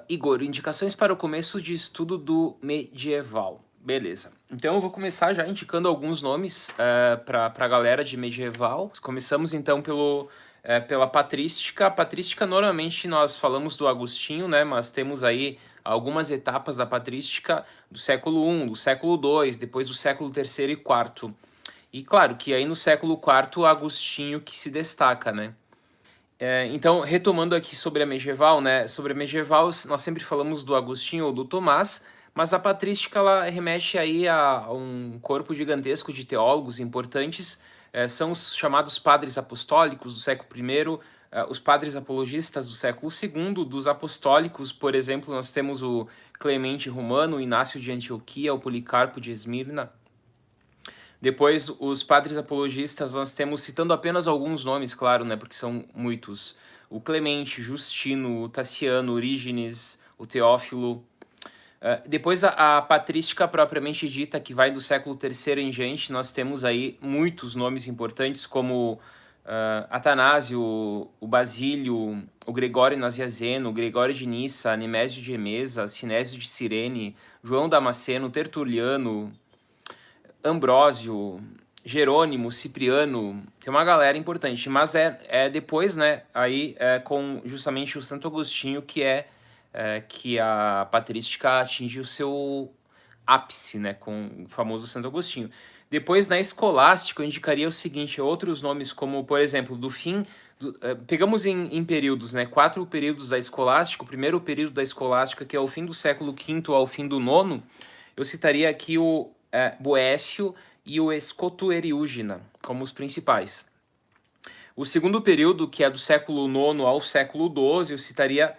Igor, indicações para o começo de estudo do medieval. Beleza. Então eu vou começar já indicando alguns nomes para a galera de medieval. Começamos então pela patrística. A patrística, normalmente nós falamos do Agostinho, né? Mas temos aí algumas etapas da patrística do século I, do século II, depois do século III e IV. E claro que aí no século IV, Agostinho que se destaca, né? Então, retomando aqui sobre a medieval, né? Sobre a medieval, nós sempre falamos do Agostinho ou do Tomás, mas a patrística ela remete aí a um corpo gigantesco de teólogos importantes. São os chamados padres apostólicos do século I, os padres apologistas do século II, dos apostólicos, por exemplo, nós temos o Clemente Romano, o Inácio de Antioquia, o Policarpo de Esmirna. Depois, os padres apologistas, nós temos, citando apenas alguns nomes, claro, né, porque são muitos, o Clemente, Justino, o Tassiano, Orígenes, o Teófilo. Depois, a patrística propriamente dita, que vai do século III em diante, nós temos aí muitos nomes importantes, como Atanásio, o Basílio, o Gregório Nazianzeno, o Gregório de Nissa, Nemésio de Emesa, Sinésio de Cirene, João Damasceno, Tertuliano, Ambrósio, Jerônimo, Cipriano, tem uma galera importante, mas é depois, né, aí com justamente o Santo Agostinho que a patrística atinge o seu ápice, né, com o famoso Santo Agostinho. Depois, na escolástica, eu indicaria o seguinte, outros nomes como, por exemplo, do fim... pegamos em períodos, né, 4 períodos da escolástica. O primeiro período da escolástica, que é o fim do século V ao fim do IX, eu citaria aqui o Boécio e o Escoto Eriúgena como os principais. O segundo período, que é do século IX ao século XII, eu citaria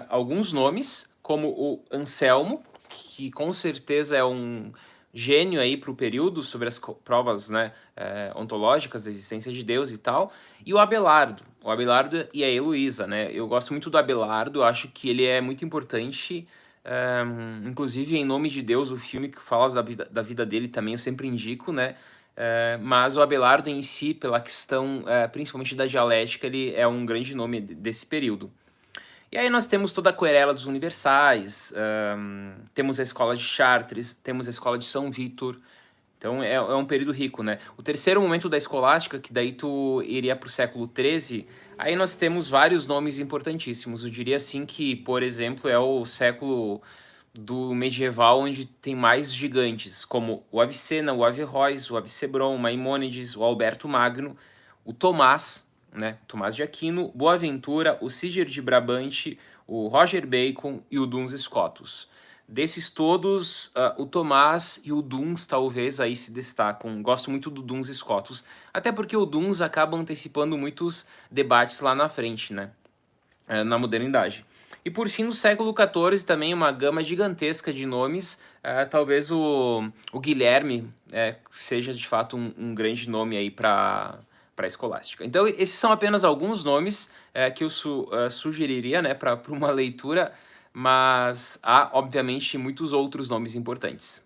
alguns nomes, como o Anselmo, que com certeza é um gênio aí para o período, sobre as provas, né, ontológicas da existência de Deus e tal, e o Abelardo e a Heloísa, né? Eu gosto muito do Abelardo, eu acho que ele é muito importante. Inclusive, Em Nome de Deus, o filme que fala da vida dele também, eu sempre indico, né? Mas o Abelardo em si, pela questão principalmente da dialética, ele é um grande nome desse período. E aí nós temos toda a querela dos universais, temos a escola de Chartres, temos a escola de São Vítor. Então é um período rico, né? O terceiro momento da escolástica, que daí tu iria para o século XIII, aí nós temos vários nomes importantíssimos. Eu diria assim que, por exemplo, é o século do medieval onde tem mais gigantes, como o Avicena, o Averroes, o Avicebron, o Maimônides, o Alberto Magno, o Tomás, né? Tomás de Aquino, Boaventura, o Siger de Brabante, o Roger Bacon e o Duns Scotus. Desses todos, o Tomás e o Duns talvez aí se destacam. Gosto muito do Duns Scotus, até porque o Duns acaba antecipando muitos debates lá na frente, né? Na modernidade. E por fim, no século XIV também uma gama gigantesca de nomes, talvez o Guilherme seja de fato um grande nome aí para a escolástica. Então esses são apenas alguns nomes que eu sugeriria, né, para uma leitura, mas há obviamente muitos outros nomes importantes.